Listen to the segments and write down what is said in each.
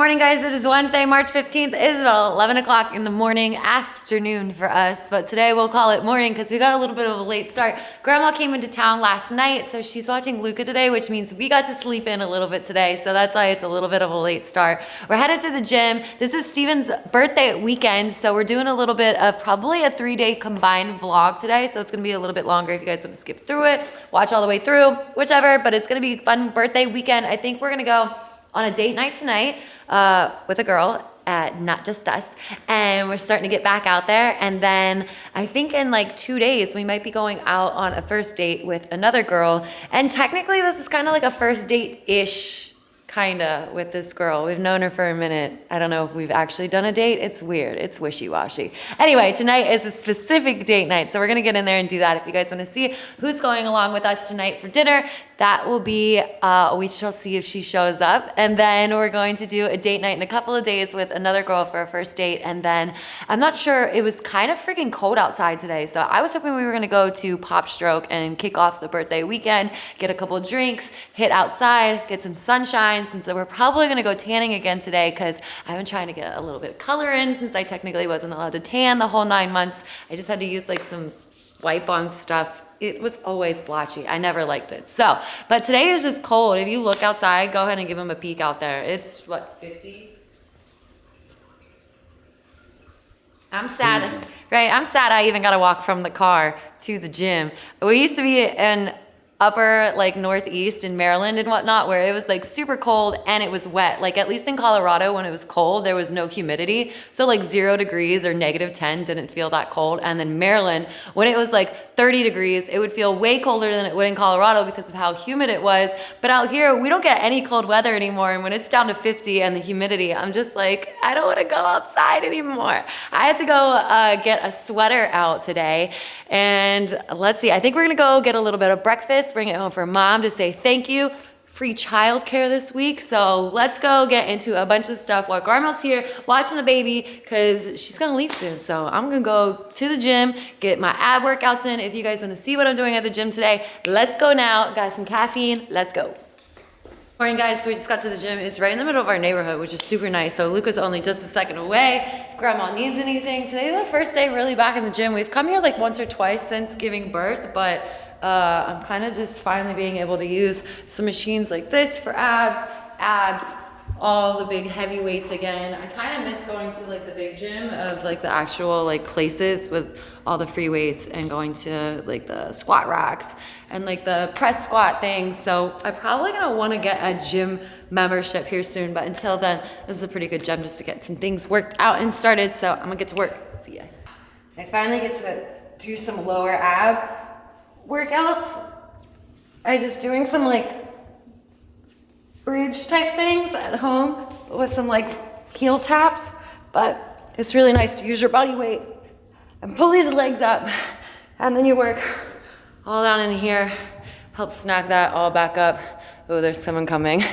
morning, guys. It is Wednesday, March 15th. It is about 11 o'clock in the morning, afternoon for us, but today we'll call it morning because we got a little bit of a late start. Grandma came into town last night, so she's watching Luca today, which means we got to sleep in a little bit today, so that's why it's a little bit of a late start. We're headed to the gym. This is Steven's birthday weekend, so we're doing a little bit of probably a 3-day combined vlog today, so it's going to be a little bit longer if you guys want to skip through it, watch all the way through, whichever, but it's going to be a fun birthday weekend. I think we're going to go on a date night tonight with a girl at Not Just Us, and we're starting to get back out there, and then I think in like 2 days we might be going out on a first date with another girl, and technically this is kind of like a first date-ish kinda with this girl. We've known her for a minute. I don't know if we've actually done a date. It's weird. It's wishy-washy. Anyway, tonight is a specific date night, so we're gonna get in there and do that. If you guys wanna see who's going along with us tonight for dinner, that will be, we shall see if she shows up. And then we're going to do a date night in a couple of days with another girl for a first date. And then I'm not sure, it was kind of freaking cold outside today. So I was hoping we were gonna go to Pop Stroke and kick off the birthday weekend, get a couple of drinks, hit outside, get some sunshine, since we're probably gonna go tanning again today because I've been trying to get a little bit of color in since I technically wasn't allowed to tan the whole 9 months. I just had to use like some wipe on stuff. It was always blotchy. I never liked it. So, but today is just cold. If you look outside, go ahead and give them a peek out there. It's what, 50? I'm sad, right? I'm sad I even got to walk from the car to the gym. We used to be in upper like northeast in Maryland and whatnot, where it was like super cold and it was wet. Like at least in Colorado, when it was cold, there was no humidity. So like 0 degrees or -10 didn't feel that cold. And then Maryland, when it was like 30 degrees, it would feel way colder than it would in Colorado because of how humid it was. But out here, we don't get any cold weather anymore. And when it's down to 50 and the humidity, I'm just like, I don't want to go outside anymore. I have to go get a sweater out today. And let's see, I think we're gonna go get a little bit of breakfast, bring it home for mom to say thank you. Free childcare this week, so let's go get into a bunch of stuff while grandma's here watching the baby because she's gonna leave soon. So I'm gonna go to the gym, get my ab workouts in. If you guys want to see what I'm doing at the gym today, let's go now. Got some caffeine, let's go. Morning, guys. We just got to the gym. It's right in the middle of our neighborhood, which is super nice. So Luca's only just a second away. If grandma needs anything, today's our first day really back in the gym. We've come here like once or twice since giving birth, but I'm kind of just finally being able to use some machines like this for abs, all the big heavy weights again. I kind of miss going to like the big gym of like the actual like places with all the free weights and going to like the squat racks and like the press squat things. So I'm probably gonna want to get a gym membership here soon, but until then, this is a pretty good gym just to get some things worked out and started. So I'm gonna get to work. See ya. I finally get to do some lower ab workouts. I just doing some like bridge type things at home with some like heel taps, but it's really nice to use your body weight and pull these legs up, and then you work all down in here, help snag that all back up. Oh, there's someone coming.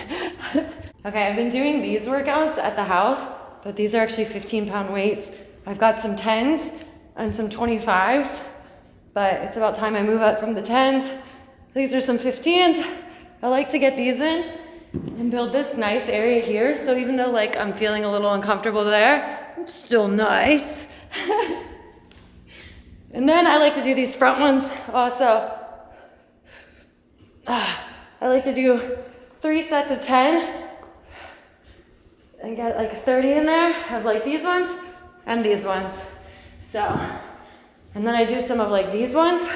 Okay, I've been doing these workouts at the house, but these are actually 15-pound weights. I've got some 10s and some 25s, but it's about time I move up from the 10s. These are some 15s. I like to get these in and build this nice area here. So even though like I'm feeling a little uncomfortable there, it's still nice. And then I like to do these front ones also. I like to do 3 sets of 10 and get like 30 in there of like these ones and these ones. So, and then I do some of like these ones,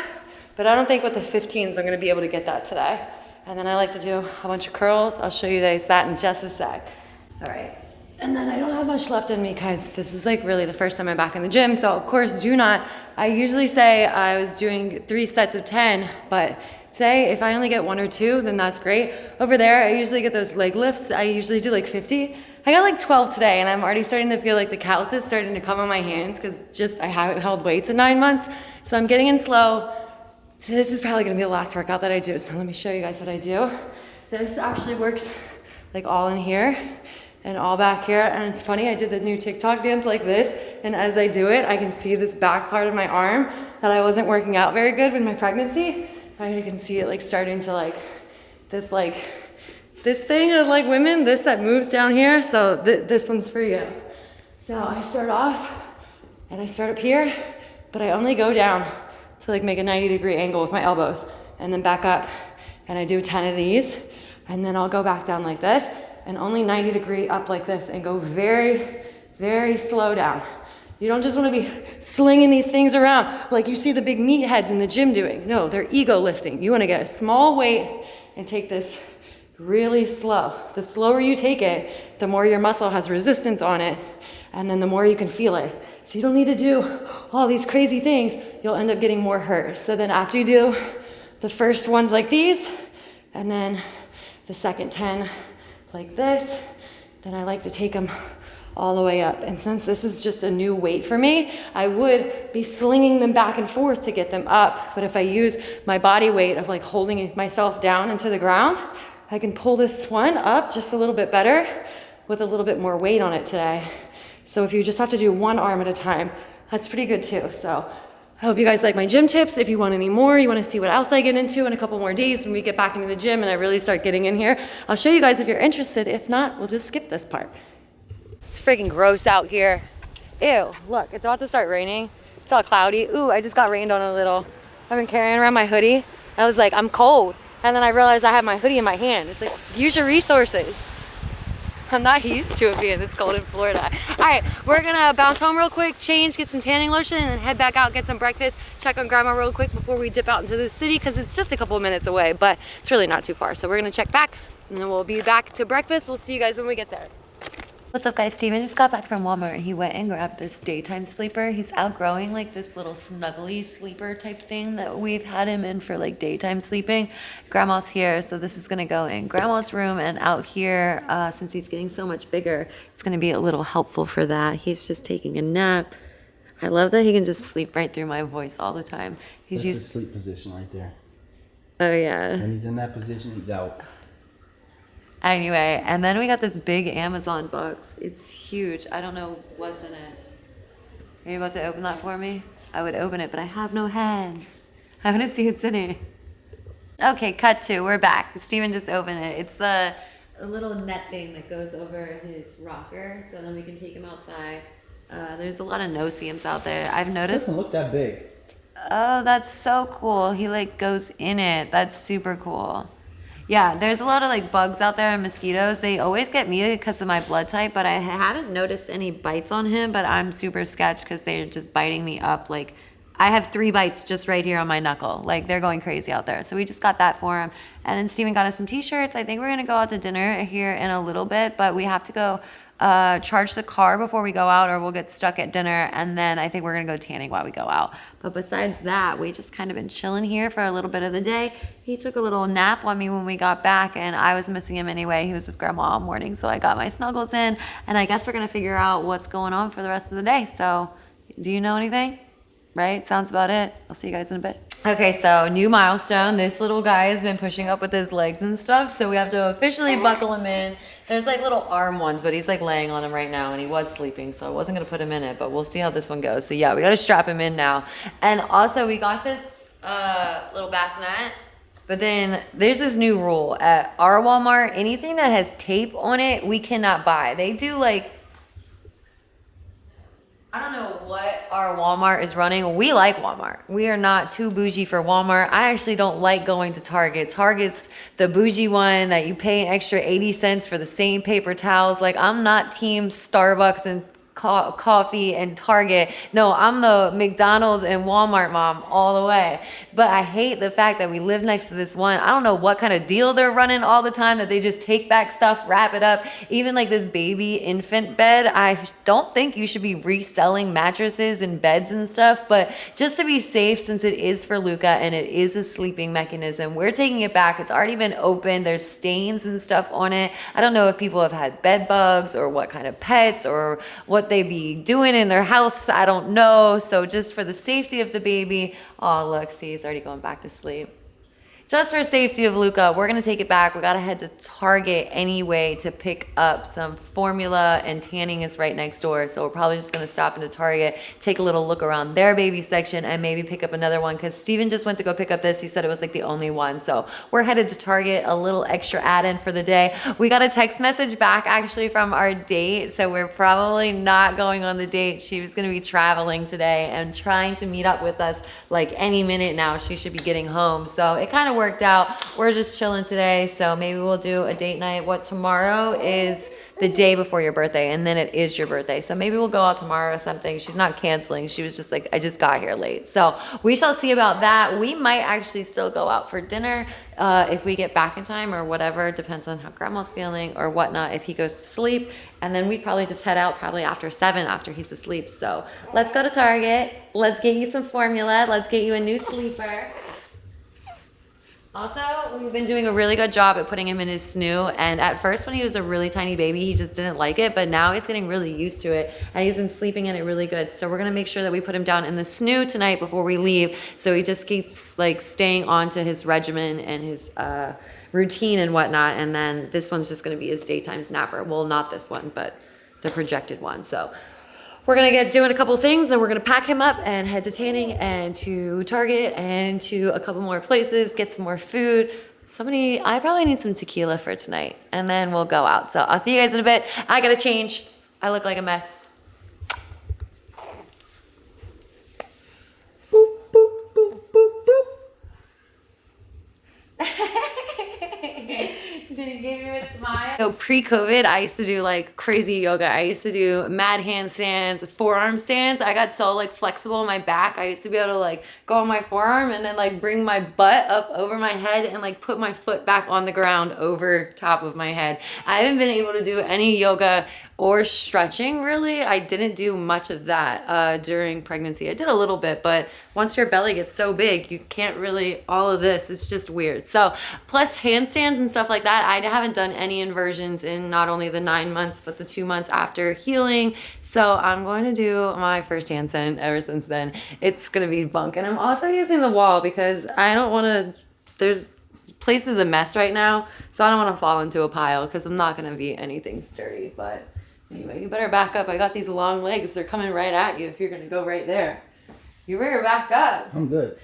but I don't think with the 15s I'm gonna be able to get that today. And then I like to do a bunch of curls. I'll show you guys that in just a sec. All right, and then I don't have much left in me because this is like really the first time I'm back in the gym. So of course, I usually say I was doing 3 sets of 10, but today, if I only get 1 or 2, then that's great. Over there, I usually get those leg lifts. I usually do like 50. I got like 12 today, and I'm already starting to feel like the calluses starting to come on my hands because I haven't held weights in 9 months. So I'm getting in slow. So this is probably gonna be the last workout that I do. So let me show you guys what I do. This actually works like all in here and all back here. And it's funny, I did the new TikTok dance like this. And as I do it, I can see this back part of my arm that I wasn't working out very good with my pregnancy. I can see it like starting to like, this like this thing is like women, this that moves down here. So this one's for you. So I start off and I start up here, but I only go down to like make a 90-degree angle with my elbows and then back up. And I do 10 of these. And then I'll go back down like this and only 90-degree up like this and go very, very slow down. You don't just want to be slinging these things around like you see the big meatheads in the gym doing. No, they're ego lifting. You want to get a small weight and take this really slow. The slower you take it, the more your muscle has resistance on it, and then the more you can feel it. So you don't need to do all these crazy things. You'll end up getting more hurt. So then after you do the first ones like these, and then the second 10 like this, then I like to take them all the way up. And since this is just a new weight for me, I would be slinging them back and forth to get them up. But if I use my body weight of like holding myself down into the ground, I can pull this one up just a little bit better with a little bit more weight on it today. So if you just have to do one arm at a time, that's pretty good too. So I hope you guys like my gym tips. If you want any more, you want to see what else I get into in a couple more days when we get back into the gym and I really start getting in here, I'll show you guys if you're interested. If not, we'll just skip this part. It's freaking gross out here. Ew, look, it's about to start raining. It's all cloudy. Ooh, I just got rained on a little. I've been carrying around my hoodie. I was like, I'm cold. And then I realized I have my hoodie in my hand. It's like, use your resources. I'm not used to it being this cold in Florida. All right, we're gonna bounce home real quick, change, get some tanning lotion, and then head back out, get some breakfast, check on grandma real quick before we dip out into the city, because it's just a couple of minutes away, but it's really not too far. So we're gonna check back, and then we'll be back to breakfast. We'll see you guys when we get there. What's up, guys? Steven just got back from Walmart. He went and grabbed this daytime sleeper. He's outgrowing like this little snuggly sleeper type thing that we've had him in for like daytime sleeping. Grandma's here, so this is gonna go in Grandma's room, and out here, since he's getting so much bigger, it's gonna be a little helpful for that. He's just taking a nap. I love that he can just sleep right through my voice all the time. He's That's used the sleep position right there. Oh yeah. When he's in that position, he's out. Anyway, and then we got this big Amazon box. It's huge. I don't know what's in it. Are you about to open that for me? I would open it, but I have no hands. I want to see what's in it. Okay, cut to. We're back. Steven just opened it. It's the little net thing that goes over his rocker, so then we can take him outside. There's a lot of no-see-ums out there. I've It noticed. doesn't look that big. Oh, that's so cool. He like goes in it. That's super cool. Yeah, there's a lot of like bugs out there and mosquitoes. They always get me because of my blood type, but I haven't noticed any bites on him, but I'm super sketched because they're just biting me up. Like I have 3 bites just right here on my knuckle. Like they're going crazy out there. So we just got that for him. And then Steven got us some t-shirts. I think we're going to go out to dinner here in a little bit, but we have to go charge the car before we go out or we'll get stuck at dinner. And then I think we're going to go tanning while we go out. But besides that, we just kind of been chilling here for a little bit of the day. He took a little nap on me when we got back and I was missing him anyway. He was with grandma all morning. So I got my snuggles in and I guess we're going to figure out what's going on for the rest of the day. So do you know anything? Right? Sounds about it. I'll see you guys in a bit. Okay, so new milestone. This little guy has been pushing up with his legs and stuff, so we have to officially buckle him in. There's like little arm ones, but he's like laying on him right now, and he was sleeping, so I wasn't gonna put him in it, but we'll see how this one goes. So yeah, we gotta strap him in now. And also, we got this little bassinet, but then there's this new rule at our Walmart. Anything that has tape on it, we cannot buy. They do like, I don't know what our Walmart is running. We like Walmart. We are not too bougie for Walmart. I actually don't like going to Target. Target's the bougie one that you pay an extra 80 cents for the same paper towels. Like I'm not team Starbucks and coffee and Target. No, I'm the McDonald's and Walmart mom all the way. But I hate the fact that we live next to this one. I don't know what kind of deal they're running all the time that they just take back stuff, wrap it up. Even like this baby infant bed, I don't think you should be reselling mattresses and beds and stuff, but just to be safe, since it is for Luca and it is a sleeping mechanism, we're taking it back. It's already been opened. There's stains and stuff on it. I don't know if people have had bed bugs or what kind of pets or what they be doing in their house. I don't know. So just for the safety of the baby. Oh, look, see, he's already going back to sleep. just for safety of Luca, we're gonna take it back. We gotta head to Target anyway to pick up some formula, and tanning is right next door. So we're probably just gonna stop into Target, take a little look around their baby section, and maybe pick up another one because Steven just went to go pick up this. He said it was like the only one. So we're headed to Target, a little extra add-in for the day. We got a text message back actually from our date. So we're probably not going on the date. She was gonna be traveling today and trying to meet up with us like any minute now. She should be getting home. So it kind of worked out. We're just chilling today, so maybe we'll do a date night. What, tomorrow is the day before your birthday, and then it is your birthday, so maybe we'll go out tomorrow or something. She's not canceling. She was just like, I just got here late, so we shall see about that. We might actually still go out for dinner if we get back in time or whatever. Depends on how grandma's feeling or whatnot, if he goes to sleep, and then we'd probably just head out probably after 7 after he's asleep. So let's go to Target, let's get you some formula, let's get you a new sleeper. Also, we've been doing a really good job at putting him in his snoo, and at first when he was a really tiny baby, he just didn't like it, but now he's getting really used to it, and he's been sleeping in it really good. So we're gonna make sure that we put him down in the snoo tonight before we leave, so he just keeps like staying on to his regimen and his routine and whatnot, and then this one's just gonna be his daytime snapper. Well, not this one, but the projected one. So we're gonna get doing a couple things, then we're gonna pack him up and head to tanning and to Target and to a couple more places, get some more food. I probably need some tequila for tonight, and then we'll go out. So I'll see you guys in a bit. I gotta change. I look like a mess. Boop, boop, boop, boop, boop. Did he give you a smile? So pre-COVID, I used to do like crazy yoga. I used to do mad handstands, forearm stands. I got so like flexible in my back. I used to be able to like go on my forearm and then like bring my butt up over my head and like put my foot back on the ground over top of my head. I haven't been able to do any yoga or stretching really. I didn't do much of that during pregnancy. I did a little bit, but once your belly gets so big, you can't really, all of this, it's just weird. So plus handstands and stuff like that, I haven't done any inversions in not only the 9 months, but the 2 months after healing. So I'm going to do my first handstand ever since then. It's going to be bunk. And I'm also using the wall because I don't want to, there's place is a mess right now. So I don't want to fall into a pile because I'm not going to be anything sturdy. But anyway, you better back up. I got these long legs. They're coming right at you if you're going to go right there. You better back up. I'm good.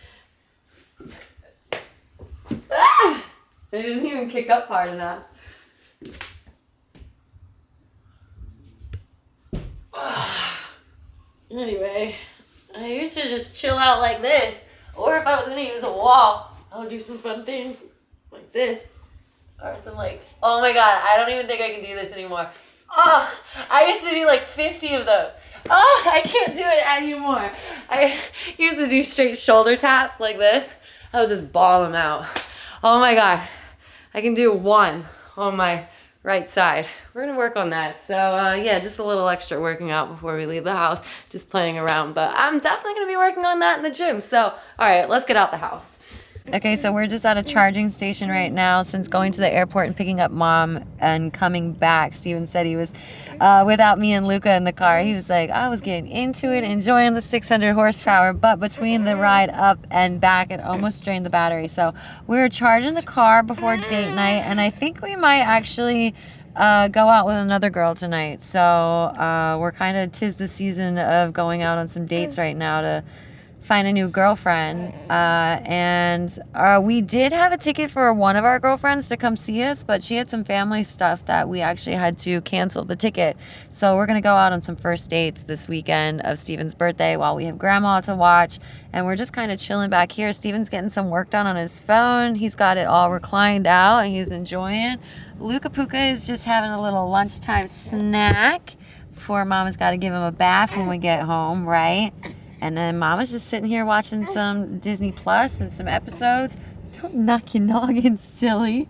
Ah! They didn't even kick up hard enough. Anyway, I used to just chill out like this. Or if I was going to use a wall, I would do some fun things like this. Or some like, oh my God, I don't even think I can do this anymore. Oh, I used to do like 50 of those. Oh, I can't do it anymore. I used to do straight shoulder taps like this. I would just ball them out. Oh my God. I can do one on my right side. We're going to work on that. So yeah, just a little extra working out before we leave the house, just playing around. But I'm definitely going to be working on that in the gym. So, all right, let's get out the house. Okay, so we're just at a charging station right now since going to the airport and picking up mom and coming back. Steven said he was without me and Luca in the car. He was like, I was getting into it, enjoying the 600 horsepower, but between the ride up and back, it almost drained the battery. So we were charging the car before date night, and I think we might actually go out with another girl tonight. So we're kind of, 'tis the season of going out on some dates right now to find a new girlfriend, and we did have a ticket for one of our girlfriends to come see us, but she had some family stuff that we actually had to cancel the ticket. So we're gonna go out on some first dates this weekend of Steven's birthday while we have grandma to watch, and we're just kind of chilling back here. Steven's getting some work done on his phone. He's got it all reclined out and he's enjoying. Luca Puka is just having a little lunchtime snack before mama's got to give him a bath when we get home, right? And then Mama's just sitting here watching some Disney Plus and some episodes. Don't knock your noggin, silly.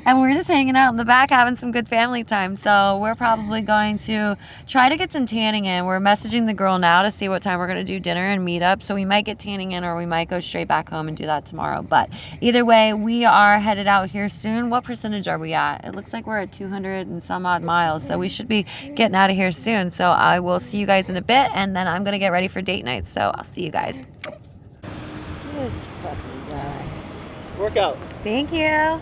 And we're just hanging out in the back having some good family time. So we're probably going to try to get some tanning in. We're messaging the girl now to see what time we're going to do dinner and meet up. So we might get tanning in or we might go straight back home and do that tomorrow. But either way, we are headed out here soon. What percentage are we at? It looks like we're at 200 and some odd miles. So we should be getting out of here soon. So I will see you guys in a bit. And then I'm going to get ready for date night. So I'll see you guys. This fucking guy. Workout. Thank you.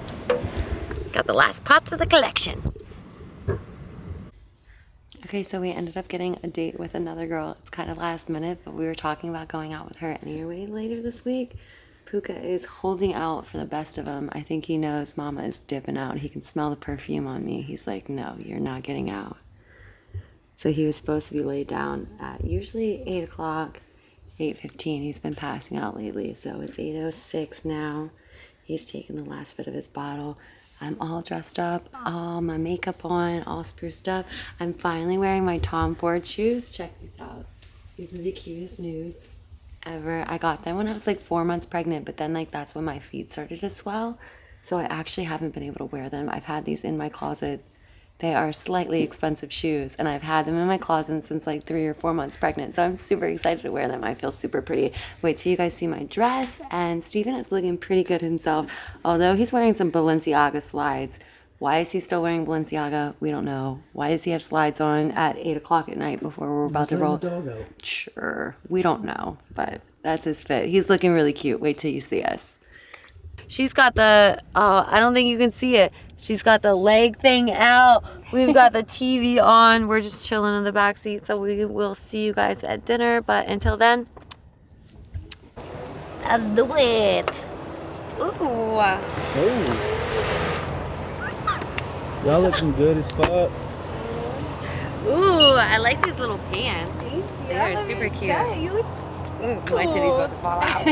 Got the last pots of the collection. Okay, so we ended up getting a date with another girl. It's kind of last minute, but we were talking about going out with her anyway later this week. Puka is holding out for the best of him. I think he knows Mama is dipping out. He can smell the perfume on me. He's like, no, you're not getting out. So he was supposed to be laid down at usually 8 o'clock, 8:15. He's been passing out lately, so it's 8:06 now. He's taken the last bit of his bottle. I'm all dressed up, all my makeup on, all spruced up. I'm finally wearing my Tom Ford shoes. Check these out. These are the cutest nudes ever. I got them when I was like 4 months pregnant, but then like that's when my feet started to swell. So I actually haven't been able to wear them. I've had these in my closet. They are slightly expensive shoes, and I've had them in my closet since like 3 or 4 months pregnant. So I'm super excited to wear them. I feel super pretty. Wait till you guys see my dress. And Steven is looking pretty good himself, although he's wearing some Balenciaga slides. Why is he still wearing Balenciaga? We don't know. Why does he have slides on at 8 o'clock at night before we're about to roll? Sure. We don't know, but that's his fit. He's looking really cute. Wait till you see us. She's got the, I don't think you can see it. She's got the leg thing out. We've got the TV on. We're just chilling in the back seat. So we will see you guys at dinner. But until then, let's do it. Ooh. Y'all looking good as fuck. Ooh, I like these little pants. They are super cute. You look My titty's about to fall out.